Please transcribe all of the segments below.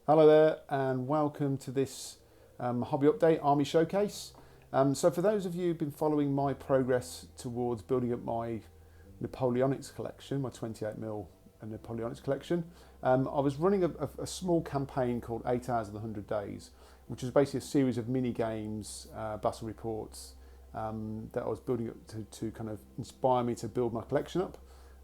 Hello there and welcome to this hobby update army showcase. So for those of you who've been following my progress towards building up my Napoleonics collection, my 28mm Napoleonics collection, I was running a small campaign called 8 Hours of the 100 Days, which is basically a series of mini games, battle reports that I was building up to kind of inspire me to build my collection up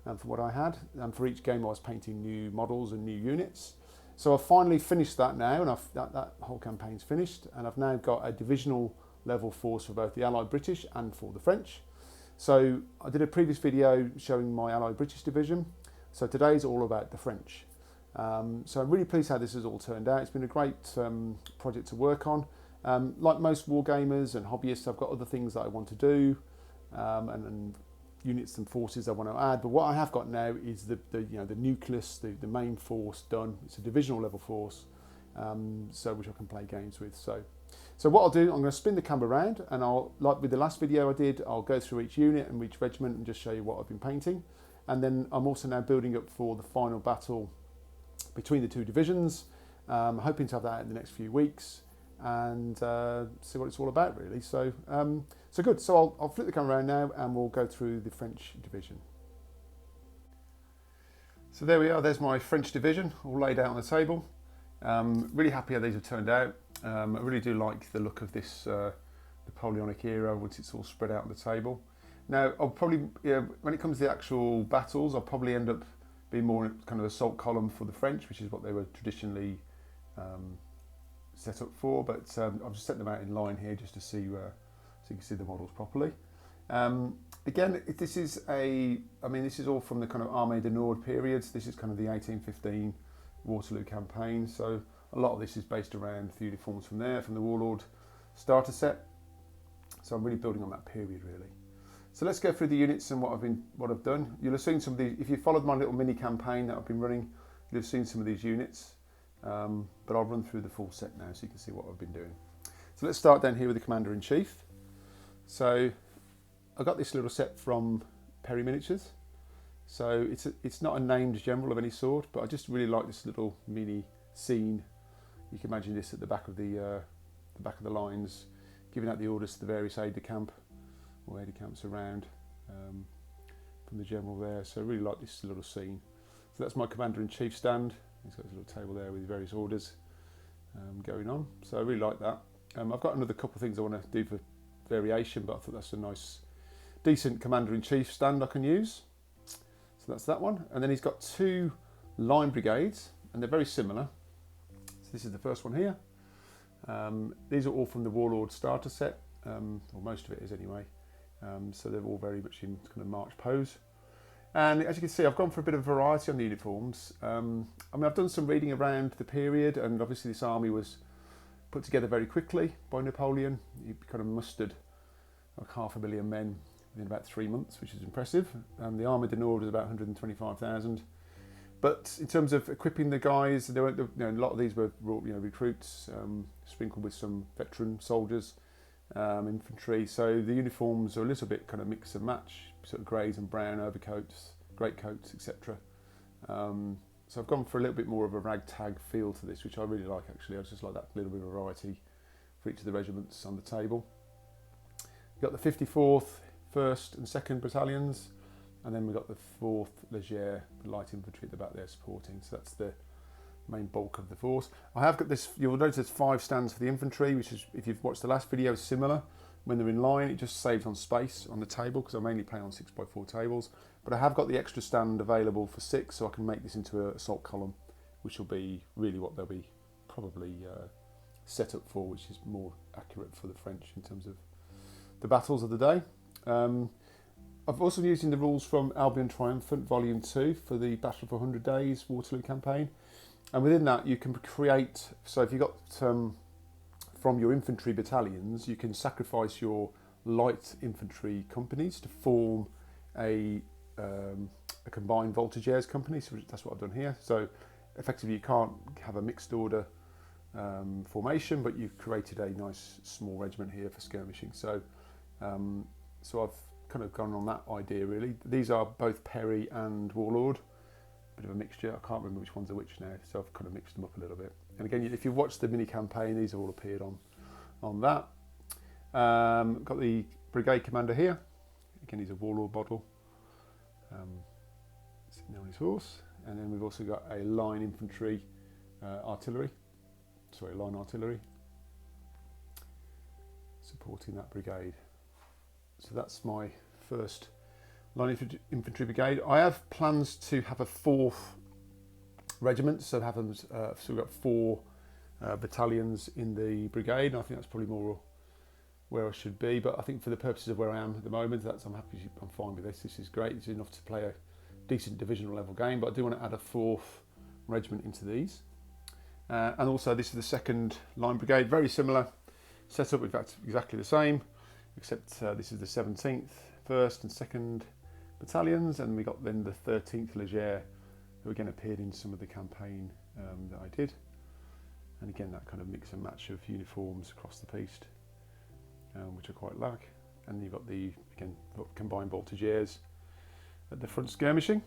from what I had. And for each game I was painting new models and new units. So I've finally finished that now, and that whole campaign's finished, and I've now got a divisional level force for both the Allied British and for the French. So I did a previous video showing my Allied British division, so today's all about the French. So I'm really pleased how this has all turned out. It's been a great project to work on. Like most wargamers and hobbyists, I've got other things that I want to do, and units and forces I want to add, but what I have got now is the nucleus, the main force done. It's a divisional level force, so which I can play games with. So what I'll do, I'm going to spin the camera around, and I'll, like with the last video I did, I'll go through each unit and each regiment and just show you what I've been painting. And then I'm also now building up for the final battle between the two divisions. Hoping to have that in the next few weeks and see what it's all about, really. So good. So I'll flip the camera around now and we'll go through the French division. So there we are. There's my French division all laid out on the table. Really happy how these have turned out. I really do like the look of this Napoleonic era once it's all spread out on the table. Now, I'll probably, when it comes to the actual battles, I'll probably end up being more kind of assault column for the French, which is what they were traditionally set up for, but I've just set them out in line here just to see so you can see the models properly. Again, this is this is all from the kind of Armée du Nord periods. This is kind of the 1815 Waterloo campaign, so a lot of this is based around the uniforms from there, from the Warlord starter set. So I'm really building on that period, really. So let's go through the units and what I've done. You'll have seen some of these, if you followed my little mini campaign that I've been running, you'll have seen some of these units. But I'll run through the full set now so you can see what I've been doing. So let's start down here with the Commander-in-Chief. So I got this little set from Perry Miniatures. So it's not a named general of any sort, but I just really like this little mini scene. You can imagine this at the back of the lines, giving out the orders to the various aide-de-camp or aide-de-camps around from the general there. So I really like this little scene. So that's my Commander-in-Chief stand. He's got his little table there with various orders going on. So I really like that. I've got another couple of things I want to do for variation, but I thought that's a nice, decent Commander-in-Chief stand I can use. So that's that one. And then he's got two line brigades, and they're very similar. So this is the first one here. These are all from the Warlord starter set, or most of it is anyway. So they're all very much in kind of march pose. And as you can see, I've gone for a bit of variety on the uniforms. I've done some reading around the period, and obviously this army was put together very quickly by Napoleon. He kind of mustered like 500,000 men within about 3 months, which is impressive. The Armée du Nord was about 125,000. But in terms of equipping the guys, there weren't, a lot of these were recruits, sprinkled with some veteran soldiers, infantry. So the uniforms are a little bit kind of mix and match, sort of greys and brown overcoats, greatcoats, etc. So I've gone for a little bit more of a ragtag feel to this, which I really like actually. I just like that little bit of variety for each of the regiments on the table. We've got the 54th, 1st and 2nd battalions, and then we've got the 4th Leger light infantry at the back there supporting. So that's the main bulk of the force. I have got this, you'll notice there's 5 stands for the infantry, which is, if you've watched the last video, is similar. When they're in line, it just saves on space on the table because I mainly play on 6x4 tables. But I have got the extra stand available for 6, so I can make this into an assault column, which will be really what they'll be probably set up for, which is more accurate for the French in terms of the battles of the day. I've also been using the rules from Albion Triumphant Volume 2 for the Battle for 100 Days Waterloo campaign. And within that, you can create, so if you've got from your infantry battalions, you can sacrifice your light infantry companies to form a combined voltigeurs company. So that's what I've done here. So effectively, you can't have a mixed order formation, but you've created a nice small regiment here for skirmishing. So I've kind of gone on that idea really. These are both Perry and Warlord, bit of a mixture. I can't remember which ones are which now, so I've kind of mixed them up a little bit. And again, if you watch the mini campaign, these have all appeared on that. Got the brigade commander here. Again, he's a warlord model, sitting there on his horse. And then we've also got a line infantry line artillery supporting that brigade. So that's my first line infantry brigade. I have plans to have a 4th regiment, so have them. So we've got 4 battalions in the brigade. And I think that's probably more where I should be. But I think for the purposes of where I am at the moment, I'm fine with this. This is great. It's enough to play a decent divisional level game. But I do want to add a 4th regiment into these. And also, this is the 2nd line brigade. Very similar setup. In fact, exactly the same, except this is the 17th, 1st and 2nd battalions, and we got then the 13th Leger, who again appeared in some of the campaign that I did. And again, that kind of mix and match of uniforms across the piece, which I quite like. And you've got the combined voltigeurs at the front skirmishing,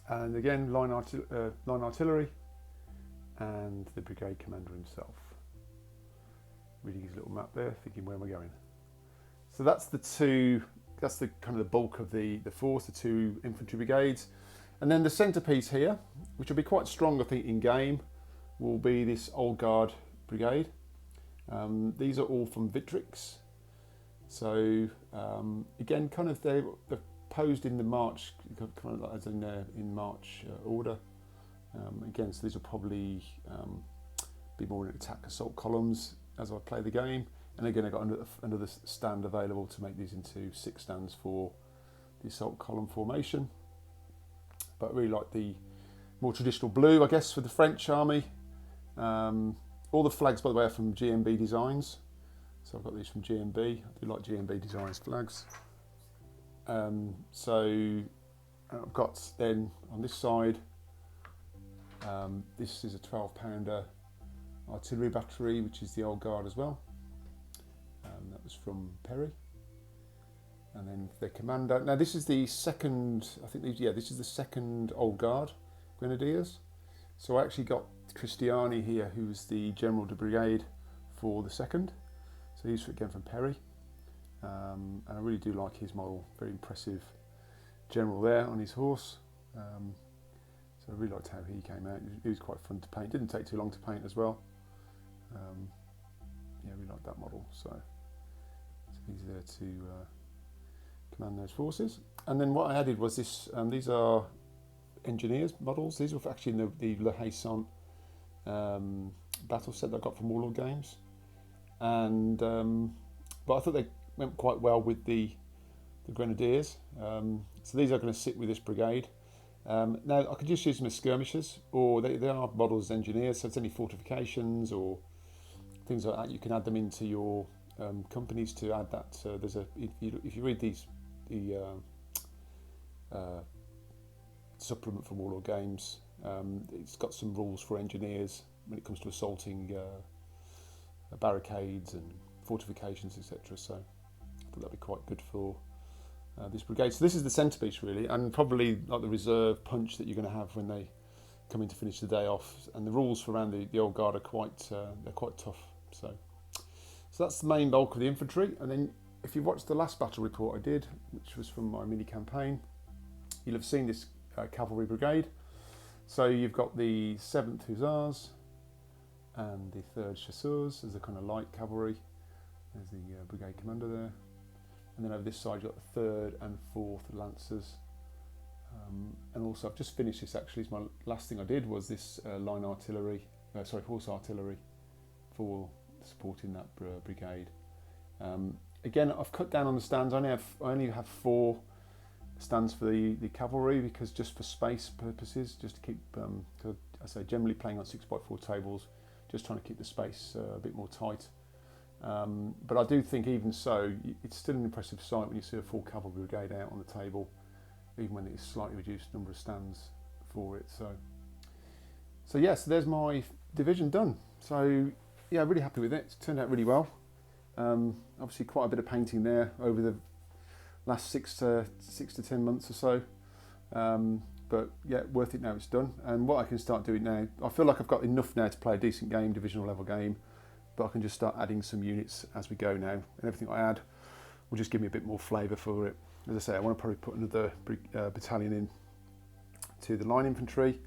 and again line artillery, and the brigade commander himself. Reading his little map there, thinking where am I going. So that's the kind of the bulk of the force, the 2 infantry brigades. And then the centrepiece here, which will be quite strong I think in game, will be this Old Guard brigade. These are all from Victrix. So again, kind of they're posed in the march, kind of as in march order. Again, so these will probably be more in attack assault columns as I play the game. And again, I've got another stand available to make these into 6 stands for the assault column formation. But I really like the more traditional blue, I guess, for the French army. All the flags, by the way, are from GMB Designs. So I've got these from GMB. I do like GMB Designs flags. So I've got then on this side, this is a 12-pounder artillery battery, which is the Old Guard as well. That was from Perry. And then the commander. Now this is the 2nd, I think, this is the 2nd Old Guard Grenadiers. So I actually got Cristiani here, who's the General de Brigade for the 2nd. So he's again from Perry. And I really do like his model, very impressive general there on his horse. So I really liked how he came out. He was quite fun to paint. Didn't take too long to paint as well. Yeah, we like that model. So he's there to command those forces. And then what I added was this. These are engineers models. These were actually in the Le Haisson battle set that I got from Warlord Games. And but I thought they went quite well with the Grenadiers. So these are going to sit with this brigade. Now I could just use them as skirmishers, or they are models as engineers, so it's any fortifications or things like that. You can add them into your companies to add that. There's if you read the supplement from Warlord Games, it's got some rules for engineers when it comes to assaulting barricades and fortifications, etc. So I thought that'd be quite good for this brigade. So this is the centrepiece really, and probably like the reserve punch that you're going to have when they come in to finish the day off. And the rules for around the Old Guard are quite tough. So that's the main bulk of the infantry. And then if you watched the last battle report I did, which was from my mini campaign, you'll have seen this cavalry brigade. So you've got the 7th Hussars and the 3rd Chasseurs as a kind of light cavalry. There's the brigade commander there. And then over this side you've got the 3rd and 4th Lancers. And also I've just finished this actually. My last thing I did was this horse artillery for supporting that brigade. Again, I've cut down on the stands. I only have 4 stands for the cavalry, because just for space purposes, just to keep, cause I say generally playing on 6x4 tables, just trying to keep the space a bit more tight. But I do think even so, it's still an impressive sight when you see a full cavalry brigade out on the table, even when it's slightly reduced number of stands for it. So yes, there's my division done. So yeah, really happy with it. It's turned out really well. Obviously quite a bit of painting there over the last 6 to 10 months or so. but yeah, worth it now it's done. And what I can start doing now, I feel like I've got enough now to play a decent game, divisional level game, but I can just start adding some units as we go now, and everything I add will just give me a bit more flavour for it. As I say, I want to probably put another battalion in to the line infantry.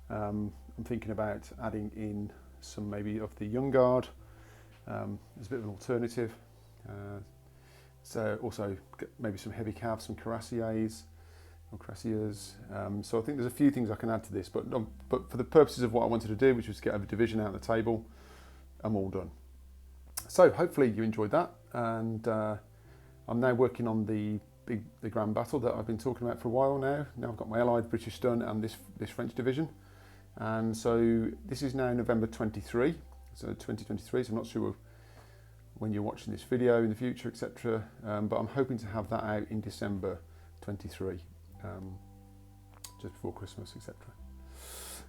I'm thinking about adding in some maybe of the Young Guard as a bit of an alternative. So also maybe some heavy cav, some cuirassiers or cuirassiers. So I think there's a few things I can add to this, but for the purposes of what I wanted to do, which was get a division out on the table, I'm all done. So hopefully you enjoyed that, and I'm now working on the grand battle that I've been talking about for a while now. Now I've got my Allied British done and this French division, and so this is now November 23, so 2023. So I'm not sure when you're watching this video in the future, etc. But I'm hoping to have that out in December 23, just before Christmas, etc.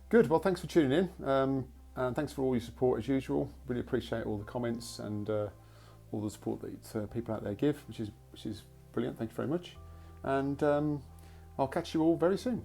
Good. Well, thanks for tuning in, and thanks for all your support as usual. Really appreciate all the comments and all the support that people out there give, which is brilliant. Thank you very much, and I'll catch you all very soon.